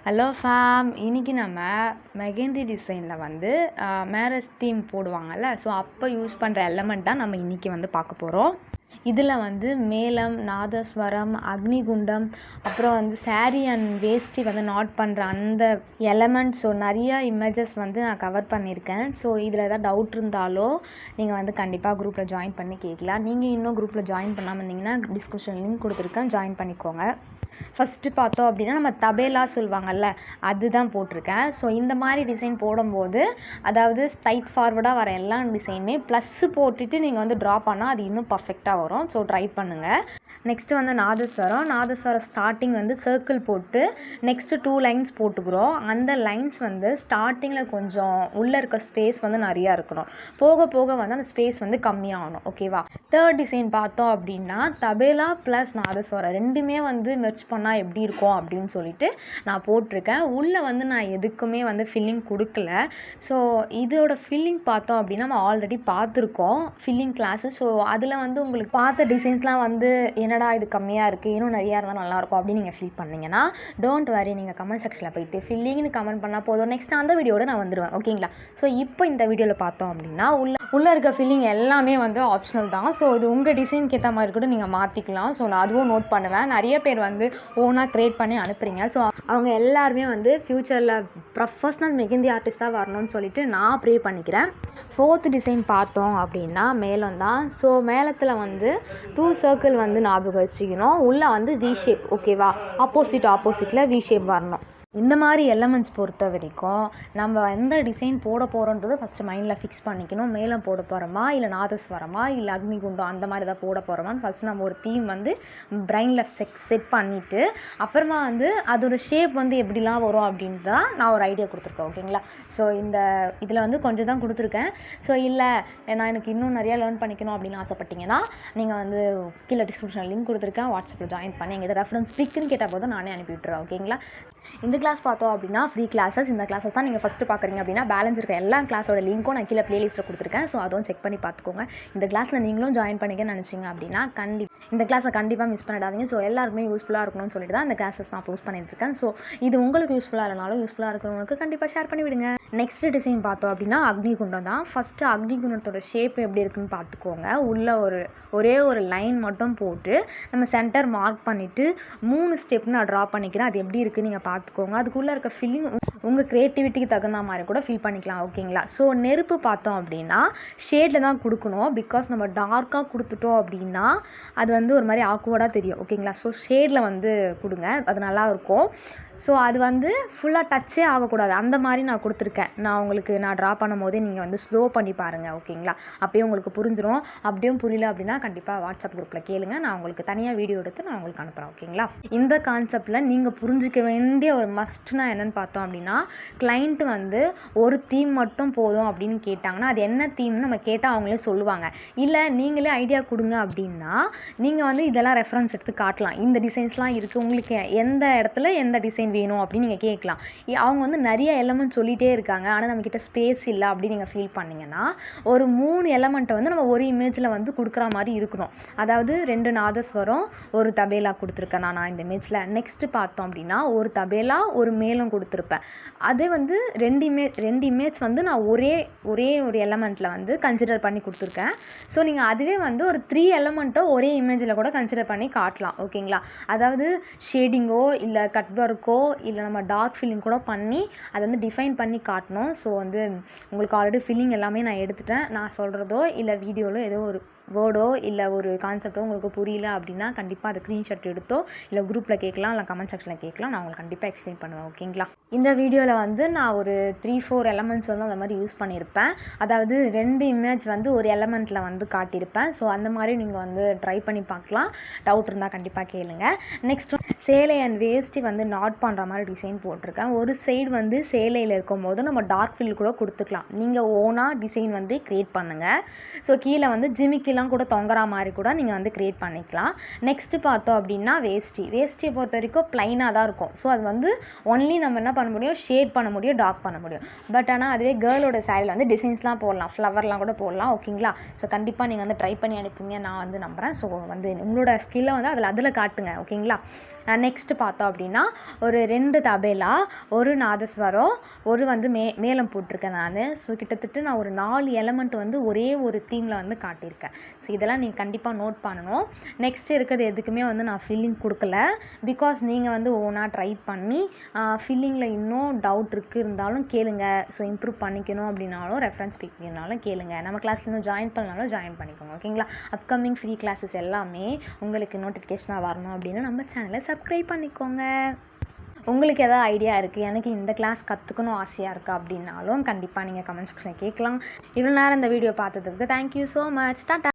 Hello fame, இன்றைக்கி நம்ம மெஹந்தி டிசைனில் வந்து மேரேஜ் தீம் போடுவாங்கள்ல, ஸோ அப்போ யூஸ் பண்ணுற எலமெண்ட் தான் நம்ம இன்றைக்கி வந்து பார்க்க போகிறோம். இதில் வந்து மேளம், நாதஸ்வரம், அக்னிகுண்டம், அப்புறம் வந்து சாரீ அண்ட் வேஷ்டி வந்து நாட் பண்ணுற அந்த எலமெண்ட்ஸ், ஸோ நிறையா இமேஜஸ் வந்து நான் கவர் பண்ணியிருக்கேன். ஸோ இதில் எதாவது டவுட் இருந்தாலோ நீங்கள் வந்து கண்டிப்பாக குரூப்பில் ஜாயின் பண்ணி கேட்கலாம். நீங்கள் இன்னும் குரூப்பில் ஜாயின் பண்ணாமல் இருந்தீங்கன்னா டிஸ்கிரிப்ஷன் லிங்க் கொடுத்துருக்கேன், ஜாயின் பண்ணிக்கோங்க. ஃபஸ்ட்டு பார்த்தோம் அப்படின்னா நம்ம தபேலா சொல்லுவாங்கள்ல, அதுதான் போட்டிருக்கேன். ஸோ இந்த மாதிரி டிசைன் போடும்போது, அதாவது ஸ்ட்ரைட் ஃபார்வர்டாக வர எல்லா டிசைனுமே ப்ளஸ்ஸு போட்டுட்டு நீங்கள் வந்து ட்ரா பண்ணால் அது இன்னும் பர்ஃபெக்டாக வரும். ஸோ ட்ரை பண்ணுங்கள். நெக்ஸ்ட்டு வந்து நாதஸ்வரம் ஸ்டார்டிங் வந்து சர்க்கிள் போட்டு நெக்ஸ்ட்டு 2 லைன்ஸ் போட்டுக்கிறோம். அந்த லைன்ஸ் வந்து ஸ்டார்டிங்கில் கொஞ்சம் உள்ளே இருக்க ஸ்பேஸ் வந்து நிறையா இருக்கணும். போக போக வந்து அந்த ஸ்பேஸ் வந்து கம்மியாகணும். ஓகேவா? தேர்ட் டிசைன் பார்த்தோம் அப்படின்னா தபேலா ப்ளஸ் நாதஸ்வரம் ரெண்டுமே வந்து மெர்ச் பண்ணால் எப்படி இருக்கும் அப்படின்னு சொல்லிட்டு நான் போட்டிருக்கேன். உள்ளே வந்து நான் எதுக்குமே வந்து ஃபில்லிங் கொடுக்கல. ஸோ இதோட ஃபில்லிங் பார்த்தோம் அப்படின்னா நம்ம ஆல்ரெடி பார்த்துருக்கோம் ஃபில்லிங் கிளாஸு. ஸோ அதில் வந்து உங்களுக்கு பார்த்த டிசைன்ஸ்லாம் வந்து என்னடா இது கம்மியாக இருக்குது, இன்னும் நிறையா இருந்தால் நல்லாயிருக்கும் அப்படின்னு நீங்கள் ஃபீல் பண்ணிங்கன்னா டோன்ட் வரி, நீங்கள் கமெண்ட் செக்ஷனில் போயிட்டு ஃபில்லிங்னு கமெண்ட் பண்ணால் போதும். நெக்ஸ்ட் அந்த வீடியோட நான் வந்துடுவேன். ஓகேங்களா? ஸோ இப்போ இந்த வீடியோவில் பார்த்தோம் அப்படின்னா உள்ளே இருக்க ஃபில்லிங் எல்லாமே வந்து ஆப்ஷனல் தான். ஸோ இது உங்கள் டிசைனுக்கு ஏற்ற மாதிரி கூட நீங்கள் மாற்றிக்கலாம். ஸோ நான் அதுவும் நோட் பண்ணுவேன். நிறைய பேர் வந்து ஓனாக க்ரியேட் பண்ணி அனுப்புகிறீங்க. ஸோ அவங்க எல்லாருமே வந்து ஃப்யூச்சரில் ப்ரொஃபஷ்னல் மெஹந்தி ஆர்டிஸ்ட்டாக வரணும்னு சொல்லிட்டு நான் ப்ரே பண்ணிக்கிறேன். ஃபோர்த் டிசைன் பார்த்தோம் அப்படின்னா மேளம் தான். ஸோ மேளத்தில் வந்து 2 சர்க்கிள் வந்து ஞாபகம் வச்சுக்கணும். உள்ளே வந்து வி ஷேப். ஓகேவா? ஆப்போசிட்டில் வி ஷேப் வரணும். இந்த மாதிரி எலமெண்ட்ஸ் பொறுத்த வரைக்கும் நம்ம எந்த டிசைன் போட போகிறோன்றது ஃபஸ்ட்டு மைண்டில் ஃபிக்ஸ் பண்ணிக்கணும். மேளம் போட போகிறோமா, இல்லை நாதஸ்வரமா, இல்லை அக்னிகுண்டம் அந்த மாதிரி தான் போட போகிறோமான்னு ஃபஸ்ட்டு நம்ம ஒரு தீம் வந்து பிரெயினில் செட் பண்ணிவிட்டு அப்புறமா வந்து அதோட ஷேப் வந்து எப்படிலாம் வரும் அப்படின்ட்டு தான் நான் ஒரு ஐடியா கொடுத்துருக்கேன். ஓகேங்களா? ஸோ இதில் வந்து கொஞ்சம் தான் கொடுத்துருக்கேன். ஸோ இல்லை நான் எனக்கு இன்னும் நிறையா லேர்ன் பண்ணிக்கணும் அப்படின்னு ஆசைப்பட்டீங்கன்னா நீங்கள் வந்து கீழே டிஸ்கிரிப்ஷனில் லிங்க் கொடுத்துருக்கேன், வாட்ஸ்அப்பில் ஜாயின் பண்ணி எங்கிட்ட ரெஃபரன்ஸ் பிக்குன்னு கேட்டால் போதும் நானே அனுப்பி விட்டுருவேன். ஓகேங்களா? இந்த கிளாஸ் பார்த்தோம் அப்படின்னா ஃப்ரீ கிளாஸஸ். இந்த கிளாஸஸ் தான் நீங்கள் ஃபஸ்ட்டு பார்க்குறீங்க அப்படின்னா பேலன்ஸ் இருக்க எல்லா கிளாஸோட லிங்க்கும் நான் கீழே ப்ளேலிஸ்ட்டில் கொடுத்துருக்கேன். ஸோ அதுவும் செக் பண்ணி பார்த்துக்கோங்க. இந்த கிளாஸில் நீங்களும் ஜாயின் பண்ணிக்கன்னு நினச்சிங்க அப்படின்னா இந்த கிளாஸை கண்டிப்பாக மிஸ் பண்ணிடாதீங்க. ஸோ எல்லாருக்குமே யூஸ்ஃபுல்லாக இருக்கணும்னு சொல்லிட்டு தான் இந்த கிளாஸஸ் நான் போஸ்ட் பண்ணிட்டுருக்கேன். ஸோ இது உங்களுக்கு யூஸ்ஃபுல்லாக இல்லைனாலும் யூஸ்ஃபுல்லாக இருக்கிறவங்களுக்கு கண்டிப்பாக ஷேர் பண்ணி விடுங்க. நெக்ஸ்ட் டிசைன் பார்த்தோம் அப்படின்னா அக்னிகுண்டம் தான். ஃபஸ்ட்டு அக்னிகுண்டத்தோட ஷேப் எப்படி இருக்குன்னு பார்த்துக்கோங்க. உள்ள ஒரே ஒரு லைன் மட்டும் போட்டு நம்ம சென்டர் மார்க் பண்ணிவிட்டு 3 ஸ்டெப் நான் ட்ரா பண்ணிக்கிறேன். அது எப்படி இருக்குன்னு நீங்கள் பார்த்துக்கோங்க. அதுக்குள்ளே இருக்க ஃபில்லிங் உங்கள் க்ரியேட்டிவிட்டிக்கு தகுந்த மாதிரி கூட ஃபில் பண்ணிக்கலாம். ஓகேங்களா? ஸோ நெருப்பு பார்த்தோம் அப்படின்னா ஷேடில் தான் கொடுக்கணும். பிகாஸ் நம்ம டார்க்காக கொடுத்துட்டோம் அப்படின்னா அது வந்து ஒரு மாதிரி ஆக்வர்டாக தெரியும். ஓகேங்களா? ஸோ ஷேடில் வந்து கொடுங்க, அது நல்லாயிருக்கும். ஸோ அது வந்து ஃபுல்லாக டச்சே ஆகக்கூடாது, அந்த மாதிரி நான் கொடுத்துருக்கேன். நான் ட்ரா பண்ணும் போதே நீங்கள் வந்து ஸ்லோ பண்ணி பாருங்கள். ஓகேங்களா? அப்போயே உங்களுக்கு புரிஞ்சிடும். அப்படியும் புரியல அப்படின்னா கண்டிப்பாக வாட்ஸ்அப் குரூப்பில் கேளுங்க, நான் உங்களுக்கு தனியாக வீடியோ எடுத்து நான் உங்களுக்கு அனுப்புகிறேன். ஓகேங்களா? இந்த கான்செப்டில் நீங்கள் புரிஞ்சிக்க வேண்டிய ஒரு மஸ்ட்னா என்னென்னு பார்த்தோம் அப்படின்னா கிளைண்ட்டு வந்து ஒரு தீம் மட்டும் போதும் அப்படின்னு கேட்டாங்கன்னா அது என்ன தீம்னு நம்ம கேட்டால் அவங்களே சொல்லுவாங்க. இல்லை நீங்களே ஐடியா கொடுங்க அப்படின்னா நீங்கள் வந்து இதெல்லாம் ரெஃபரன்ஸ் எடுத்து காட்டலாம். இந்த டிசைன்ஸ்லாம் இருக்குது, உங்களுக்கு எந்த இடத்துல எந்த டிசைன் வேணும் அப்படின்னு நீங்கள் கேட்கலாம். அவங்க வந்து நிறைய எலமெண்ட் சொல்லிகிட்டே இருக்காங்க, ஆனால் நம்மக்கிட்ட ஸ்பேஸ் இல்லை அப்படின்னு நீங்கள் ஃபீல் பண்ணிங்கன்னா ஒரு 3 எலமெண்ட்டை வந்து நம்ம ஒரு இமேஜில் வந்து கொடுக்குற மாதிரி இருக்கணும். அதாவது 2 நாதஸ்வரம், ஒரு தபேலா கொடுத்துருக்கேன் நான் இந்த இமேஜில். நெக்ஸ்ட்டு பார்த்தோம் அப்படின்னா ஒரு தபேலா, ஒரு மேளம் கொடுத்துருப்பேன். அதே வந்து 2 இமேஜ் வந்து நான் ஒரே ஒரு எலமெண்ட்டில் வந்து கன்சிடர் பண்ணி கொடுத்துருக்கேன். ஸோ நீங்கள் அதுவே வந்து ஒரு 3 எலமெண்ட்டோ ஒரே இமேஜில் கூட கன்சிடர் பண்ணி காட்டலாம். ஓகேங்களா? அதாவது ஷேடிங்கோ இல்லை கட் ஒர்க்கோ இல்லை நம்ம டார்க் ஃபில்லிங் கூட பண்ணி அதை வந்து டிஃபைன் பண்ணி காட்டணும். ஸோ வந்து உங்களுக்கு ஆல்ரெடி ஃபில்லிங் எல்லாமே நான் எடுத்துட்டேன். நான் சொல்கிறதோ இல்லை வீடியோவில் ஏதோ ஒரு வேர்டோ இல்லை ஒரு கான்செப்டோ உங்களுக்கு புரியல அப்படின்னா கண்டிப்பாக அதை ஸ்க்ரீன்ஷாட் எடுத்தோ இல்லை குரூப்பில் கேட்கலாம், இல்லை கமெண்ட் செக்ஷனில் கேட்கலாம், நான் உங்களுக்கு கண்டிப்பாக எக்ஸ்பிளைன் பண்ணுவேன். ஓகேங்களா? இந்த வீடியோவில் வந்து நான் ஒரு 3-4 எலமெண்ட்ஸ் வந்து அந்த மாதிரி யூஸ் பண்ணியிருப்பேன். அதாவது 2 இமேஜ் வந்து ஒரு எலமெண்ட்டில் வந்து காட்டியிருப்பேன். ஸோ அந்த மாதிரி நீங்கள் வந்து ட்ரை பண்ணி பார்க்கலாம். டவுட் இருந்தால் கண்டிப்பாக கேளுங்க. நெக்ஸ்ட் சேலை அண்ட் வேஷ்டி வந்து நாட் பண்ணுற மாதிரி டிசைன் போட்டிருக்கேன். ஒரு சைடு வந்து சேலையில் இருக்கும் போது நம்ம டார்க் ஃபில் கூட கொடுத்துக்கலாம். நீங்கள் ஓனாக டிசைன் வந்து க்ரியேட் பண்ணுங்கள். ஸோ கீழே வந்து ஜிமிக்கிலாம் துணிலாம் கூட தொங்குற மாதிரி கூட நீங்கள் வந்து க்ரியேட் பண்ணிக்கலாம். நெக்ஸ்ட்டு பார்த்தோம் அப்படின்னா வேஷ்டியை பொறுத்த வரைக்கும் ப்ளைனாக தான் இருக்கும். ஸோ அது வந்து ஒன்லி நம்ம என்ன பண்ண முடியும், ஷேட் பண்ண முடியும், டார்க் பண்ண முடியும். பட் ஆனால் அதுவே கேர்ளோட சாரியில் வந்து டிசைன்ஸ்லாம் போடலாம், ஃப்ளவர்லாம் கூட போடலாம். ஓகேங்களா? ஸோ கண்டிப்பாக நீங்கள் வந்து ட்ரை பண்ணி அனுப்புங்க, நான் வந்து நம்புகிறேன். ஸோ வந்து உங்களோட ஸ்கில்லை வந்து அதில் காட்டுங்க. ஓகேங்களா? நெக்ஸ்ட்டு பார்த்தோம் அப்படின்னா ஒரு 2 தபேலா, ஒரு நாதஸ்வரம், ஒரு வந்து மேளம் போட்டிருக்கேன் நான். ஸோ கிட்டத்தட்ட நான் ஒரு 4 எலமெண்ட் வந்து ஒரே ஒரு தீமில் வந்து காட்டியிருக்கேன். ஸோ இதெல்லாம் நீங்கள் கண்டிப்பாக நோட் பண்ணணும். நெக்ஸ்ட் இருக்கிறது எதுக்குமே வந்து நான் ஃபில்லிங் கொடுக்கல. பிகாஸ் நீங்கள் வந்து ஓனாக ட்ரை பண்ணி ஃபில்லிங்கில் இன்னும் டவுட் இருந்தாலும் கேளுங்க. ஸோ இம்ப்ரூவ் பண்ணிக்கணும் அப்படின்னாலும் ரெஃபரன்ஸ் பிக்னாலும் கேளுங்க. நம்ம கிளாஸில் இன்னும் ஜாயின் பண்ணாலும் ஜாயின் பண்ணிக்கோங்க. ஓகேங்களா? அப்கமிங் ஃப்ரீ கிளாஸஸ் எல்லாமே உங்களுக்கு நோட்டிஃபிகேஷனாக வரணும் அப்படின்னு நம்ம சேனலை சப்ஸ்கிரைப் பண்ணிக்கோங்க. உங்களுக்கு எதாவது ஐடியா இருக்குது, எனக்கு இந்த கிளாஸ் கற்றுக்கணும் ஆசையாக இருக்குது அப்படின்னாலும் கண்டிப்பாக நீங்கள் கமெண்ட் செக்ஷனில் கேட்கலாம். இவ்வளோ நேரம் இந்த வீடியோ பார்த்ததுக்கு தேங்க்யூ ஸோ மச். டாட்டா.